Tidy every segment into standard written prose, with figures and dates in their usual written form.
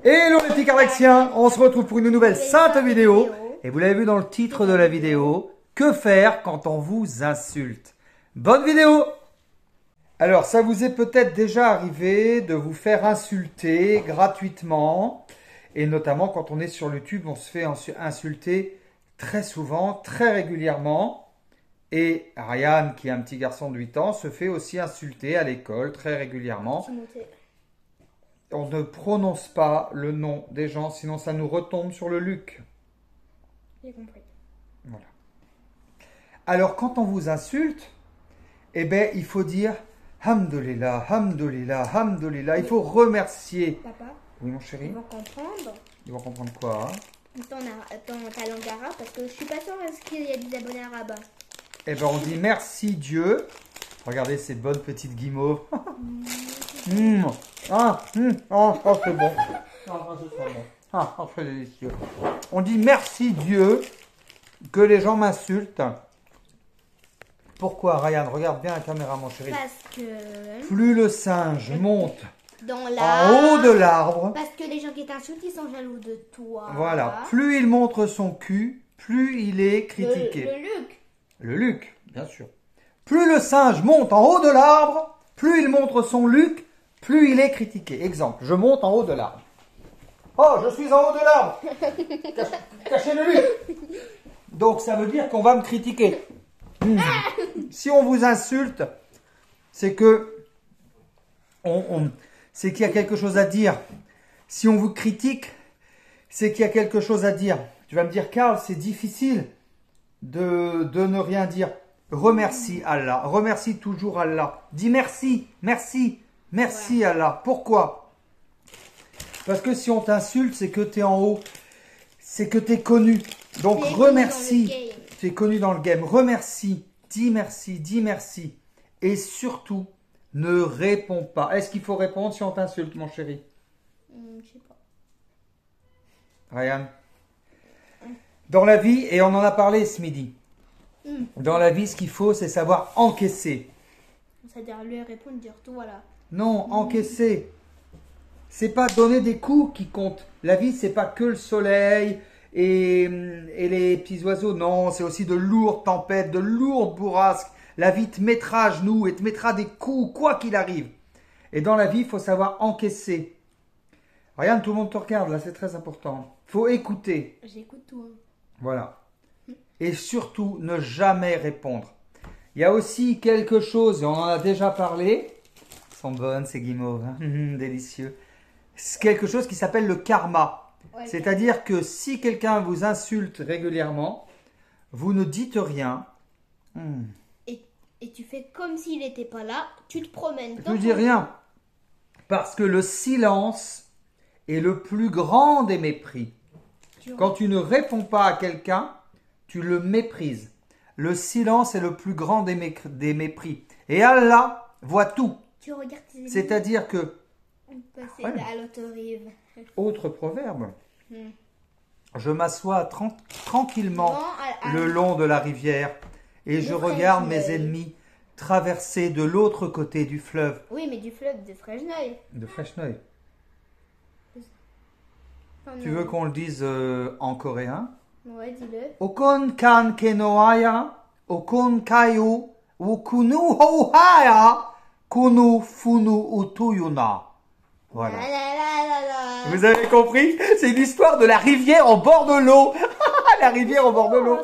Hello les petits Cardaxiens, on se retrouve pour une nouvelle sainte vidéo. Et vous l'avez vu dans le titre de la vidéo, que faire quand on vous insulte? Bonne vidéo! Alors ça vous est peut-être déjà arrivé de vous faire insulter gratuitement. Et notamment quand on est sur YouTube, on se fait insulter très souvent, très régulièrement. Et Ryan, qui est un petit garçon de 8 ans, se fait aussi insulter à l'école très régulièrement. On ne prononce pas le nom des gens, sinon ça nous retombe sur le Luc. J'ai compris. Voilà. Alors, quand on vous insulte, eh ben, il faut dire Hamdulillah, Hamdulillah, Hamdulillah. Il faut remercier. Papa, Oui, mon chéri. ils vont comprendre Ils vont comprendre quoi, hein? ton ta langue arabe parce que je suis pas sûre qu'il y a des abonnés arabes. Eh ben, on dit merci Dieu. Regardez ces bonnes petites guimauves. Ah, c'est bon. C'est délicieux. On dit merci Dieu que les gens m'insultent. Pourquoi, Ryan? Regarde bien la caméra, mon chéri. Parce que Plus le singe monte dans en haut de l'arbre, parce que les gens qui t'insultent, ils sont jaloux de toi. voilà, plus il montre son cul, plus il est critiqué. Le Luc. Le Luc, bien sûr. Plus le singe monte en haut de l'arbre, plus il montre son Luc, plus il est critiqué. Exemple, je monte en haut de l'arbre. Oh, je suis en haut de l'arbre. Cachez le Luc. Donc ça veut dire qu'on va me critiquer. Si on vous insulte, c'est que c'est qu'il y a quelque chose à dire. Si on vous critique, c'est qu'il y a quelque chose à dire. Tu vas me dire, Karl, c'est difficile de ne rien dire. Remercie Allah. Remercie toujours Allah. Dis merci, merci, merci ouais. Allah. Pourquoi? Parce que si on t'insulte, c'est que tu es en haut. C'est que tu es connu. Donc remercie. Tu es connu dans le game. Remercie. Dis merci, dis merci. Et surtout, ne réponds pas. Est-ce qu'il faut répondre si on t'insulte, mon chéri? Je sais pas. Ryan? Dans la vie, et on en a parlé ce midi, dans la vie, ce qu'il faut, c'est savoir encaisser. C'est-à-dire lui répondre, dire tout, voilà. Non, encaisser. C'est pas donner des coups qui comptent. La vie, c'est pas que le soleil et les petits oiseaux. Non, c'est aussi de lourdes tempêtes, de lourdes bourrasques. La vie te mettra à genoux et te mettra des coups, quoi qu'il arrive. Et dans la vie, il faut savoir encaisser. Regarde, tout le monde te regarde, là, c'est très important. Il faut écouter. J'écoute tout. Hein. Voilà. Et surtout, ne jamais répondre. Il y a aussi quelque chose, et on en a déjà parlé. Elles sont bonnes, ces guimauves, hein. Délicieux. C'est quelque chose qui s'appelle le karma. Ouais, c'est-à-dire que si quelqu'un vous insulte régulièrement, vous ne dites rien. Et tu fais comme s'il n'était pas là, tu te promènes. Tu ne dis rien. Parce que le silence est le plus grand des mépris. Quand tu ne réponds pas à quelqu'un, tu le méprises. Le silence est le plus grand des mépris. Et Allah voit tout. C'est-à-dire que... Passer à l'autre rive. Autre proverbe. Je m'assois tranquillement le long de la rivière et je regarde mes ennemis traverser de l'autre côté du fleuve. Oui, mais du fleuve de Fresneuil. De Fresneuil. Tu veux qu'on le dise en coréen? Ouais, dis-le. Okon kan kenoaya, okon kayu, ukunu hohaya, kunu funu utuyuna. Voilà. Vous avez compris? C'est l'histoire de la rivière en bord de l'eau. La rivière en bord de l'eau.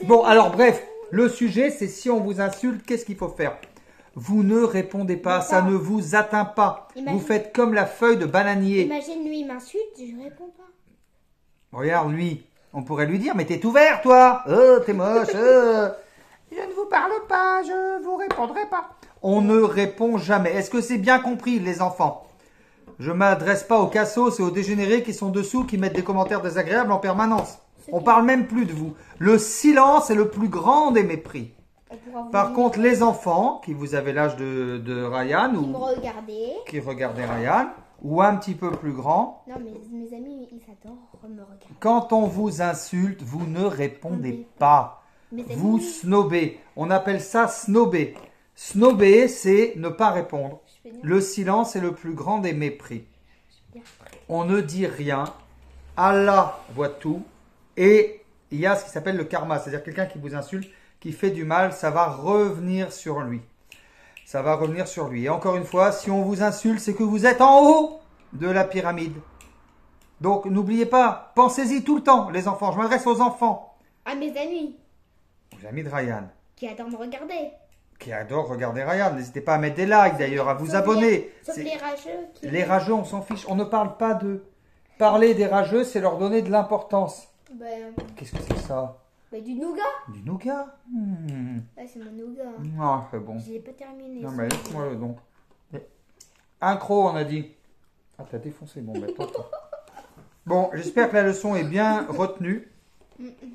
Bon, alors bref, le sujet, c'est si on vous insulte, qu'est-ce qu'il faut faire? Vous ne répondez pas, ça ne vous atteint pas. Vous faites comme la feuille de bananier. Imagine, lui, il m'insulte, je réponds pas. Regarde, lui, on pourrait lui dire, mais t'es ouvert, toi. Oh, t'es moche. Je ne vous parle pas, je vous répondrai pas. On ne répond jamais. Est-ce que c'est bien compris, les enfants? Je ne m'adresse pas aux cassos et aux dégénérés qui sont dessous, qui mettent des commentaires désagréables en permanence. On parle même plus de vous. Le silence est le plus grand des mépris. Par contre, les enfants, qui vous avez l'âge de Ryan, qui regardaient Ryan, ou un petit peu plus grand, non, mais mes amis, ils adorent me regarder. Quand on vous insulte, vous ne répondez pas. Vous snobez. On appelle ça snobber. Snobber, c'est ne pas répondre. Le silence est le plus grand des mépris. dire. On ne dit rien. Allah voit tout. Et il y a ce qui s'appelle le karma. C'est-à-dire quelqu'un qui vous insulte, qui fait du mal, ça va revenir sur lui. Ça va revenir sur lui. Et encore une fois, si on vous insulte, c'est que vous êtes en haut de la pyramide. Donc n'oubliez pas, pensez-y tout le temps, les enfants. Je m'adresse aux enfants. À mes amis. Aux amis de Ryan. Qui adorent me regarder. Qui adorent regarder Ryan. N'hésitez pas à mettre des likes d'ailleurs, à vous abonner. Sauf les rageux. Les rageux, on s'en fiche. On ne parle pas d'eux. Parler des rageux, c'est leur donner de l'importance. Ben, Qu'est-ce que c'est ça? du nougat. Du nougat. C'est mon nougat. Ah, c'est bon. Je l'ai pas terminé. Non, mais laisse-moi le donc. Un croc, on a dit. Ah, t'as défoncé. Bon, ben, toi. Bon, j'espère que la leçon est bien retenue.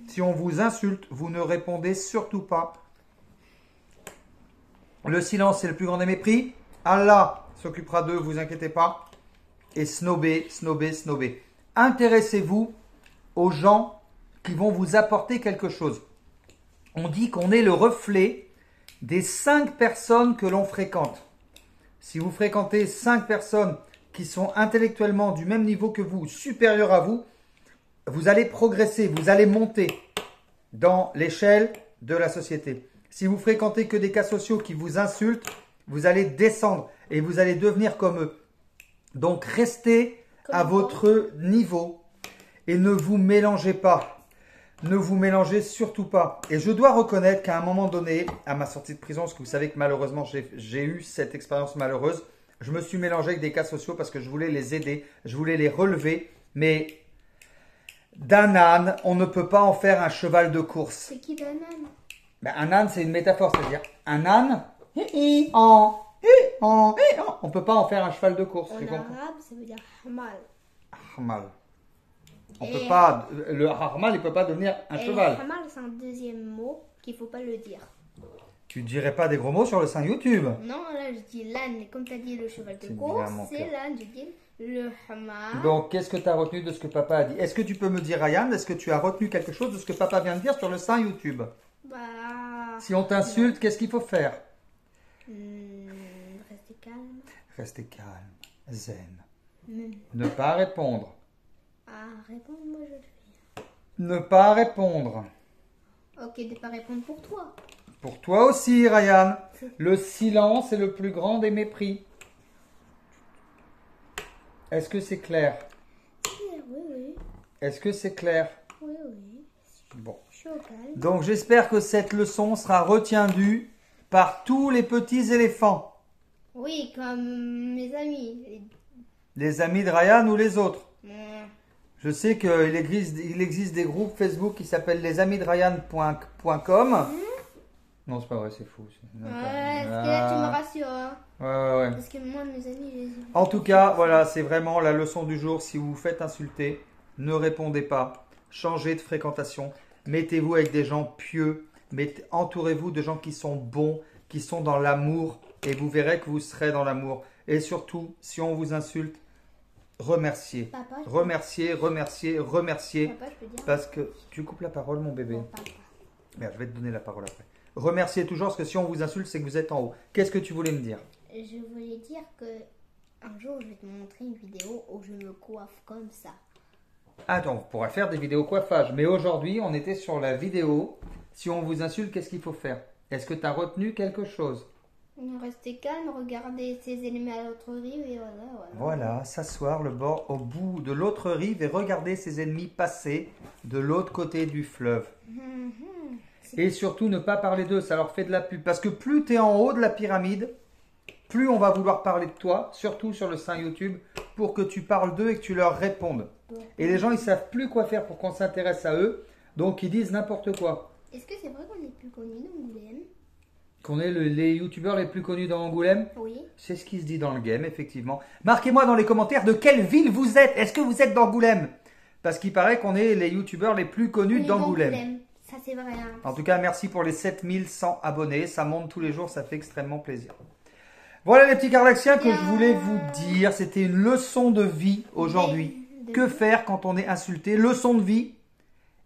Si on vous insulte, vous ne répondez surtout pas. Le silence, c'est le plus grand des mépris. Allah s'occupera d'eux, vous inquiétez pas. Et snobez. Intéressez-vous aux gens qui vont vous apporter quelque chose. On dit qu'on est le reflet des 5 personnes que l'on fréquente. Si vous fréquentez 5 personnes qui sont intellectuellement du même niveau que vous, supérieures à vous, vous allez progresser, vous allez monter dans l'échelle de la société. Si vous fréquentez que des cas sociaux qui vous insultent, vous allez descendre et vous allez devenir comme eux. Donc restez à votre niveau et ne vous mélangez pas. Ne vous mélangez surtout pas. Et je dois reconnaître qu'à un moment donné, à ma sortie de prison, parce que vous savez que malheureusement j'ai eu cette expérience malheureuse, je me suis mélangé avec des cas sociaux parce que je voulais les aider, je voulais les relever, mais d'un âne, on ne peut pas en faire un cheval de course. C'est qui d'un âne? Ben, un âne, c'est une métaphore, c'est-à-dire un âne, on ne peut pas en faire un cheval de course. En arabe, ça veut dire hamal. Hamal. On peut pas, le harmal, il peut pas devenir un cheval. Le hamal, c'est un deuxième mot qu'il faut pas le dire. Tu dirais pas des gros mots sur le sein YouTube. Non, là je dis l'âne, mais comme tu as dit le cheval de course, c'est l'âne, je dis le hamal. Donc, qu'est-ce que tu as retenu de ce que papa a dit? Est-ce que tu peux me dire, Ryan, est-ce que tu as retenu quelque chose de ce que papa vient de dire sur le sein YouTube? Si on t'insulte, qu'est-ce qu'il faut faire? Rester calme. Rester calme, zen. Ne pas répondre. Répondre, moi je le fais. Ne pas répondre. Ok, de pas répondre pour toi. Pour toi aussi, Ryan. Le silence est le plus grand des mépris. Est-ce que c'est clair? Oui. Est-ce que c'est clair? Oui. Bon. Je suis au calme. Donc j'espère que cette leçon sera retiendue par tous les petits éléphants. Oui, comme mes amis. Les amis de Ryan ou les autres? Je sais qu'il existe des groupes Facebook qui s'appellent lesamisderyan.com. Non, c'est pas vrai, c'est fou. Parce que là, tu me rassures. Ouais. Parce que moi, mes amis, En tout cas, voilà, c'est vraiment la leçon du jour. Si vous vous faites insulter, ne répondez pas. Changez de fréquentation. Mettez-vous avec des gens pieux. Entourez-vous de gens qui sont bons, qui sont dans l'amour. Et vous verrez que vous serez dans l'amour. Et surtout, si on vous insulte, remerciez. Papa, Remerciez. Papa, je peux dire. Parce que tu coupes la parole, mon bébé. Bon, papa. Merde, je vais te donner la parole après. Remerciez toujours, parce que si on vous insulte, c'est que vous êtes en haut. Qu'est-ce que tu voulais me dire? Je voulais dire que un jour, je vais te montrer une vidéo où je me coiffe comme ça. Attends, on pourra faire des vidéos coiffage. Mais aujourd'hui, on était sur la vidéo. Si on vous insulte, qu'est-ce qu'il faut faire? Est-ce que tu as retenu quelque chose? Rester calme, regarder ses ennemis à l'autre rive et voilà. Voilà, s'asseoir au bout de l'autre rive et regarder ses ennemis passer de l'autre côté du fleuve. Et surtout, ne pas parler d'eux, ça leur fait de la pub. Parce que plus tu es en haut de la pyramide, plus on va vouloir parler de toi, surtout sur le sein YouTube, pour que tu parles d'eux et que tu leur répondes. Et les gens, ils savent plus quoi faire pour qu'on s'intéresse à eux, donc ils disent n'importe quoi. Est-ce que c'est vrai qu'on est plus connus d'Angoulême? Qu'on est les youtubeurs les plus connus dans Angoulême? Oui. C'est ce qui se dit dans le game, effectivement. Marquez-moi dans les commentaires de quelle ville vous êtes. Est-ce que vous êtes d'Angoulême? Parce qu'il paraît qu'on est les youtubeurs les plus connus d'Angoulême. Ça, c'est vrai. Hein. En tout cas, merci pour les 7100 abonnés. Ça monte tous les jours, ça fait extrêmement plaisir. Voilà les petits Cardaxiens que je voulais vous dire. C'était une leçon de vie aujourd'hui. Que faire quand on est insulté? Leçon de vie.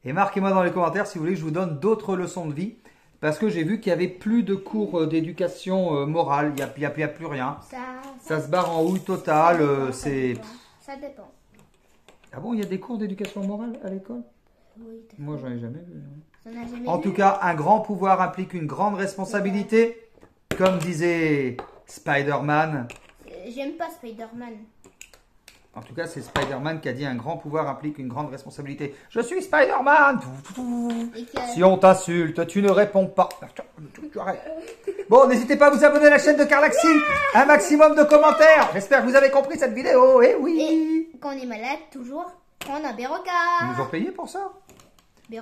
Et marquez-moi dans les commentaires si vous voulez que je vous donne d'autres leçons de vie. Parce que j'ai vu qu'il n'y avait plus de cours d'éducation morale. Il n'y a plus rien. Ça se barre en houille totale. Ça dépend. Ah bon, il y a des cours d'éducation morale à l'école? Oui, Moi, j'en ai jamais vu. t'en as jamais En vu? tout cas, un grand pouvoir implique une grande responsabilité. Comme disait Spider-Man. J'aime pas Spider-Man. En tout cas, c'est Spider-Man qui a dit un grand pouvoir implique une grande responsabilité. Je suis Spider-Man. Si on t'insulte, tu ne réponds pas. Bon, n'hésitez pas à vous abonner à la chaîne de Carlaxi. Un maximum de commentaires. J'espère que vous avez compris cette vidéo. Eh oui. Et quand on est malade, toujours prendre un Béroca. Ils nous ont payé pour ça.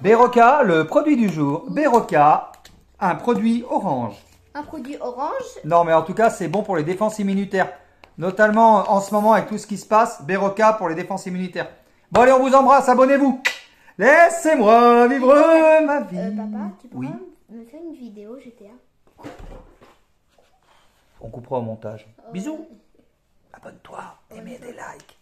Béroca, le produit du jour. Béroca, un produit orange. Un produit orange. Non, mais en tout cas, c'est bon pour les défenses immunitaires. Notamment en ce moment avec tout ce qui se passe. Béroca pour les défenses immunitaires. Bon, allez, on vous embrasse. Abonnez-vous. Laissez-moi vivre ma vie. Papa, tu pourras Oui. me faire une vidéo GTA? On coupera au montage. Bisous. Abonne-toi et mets des likes.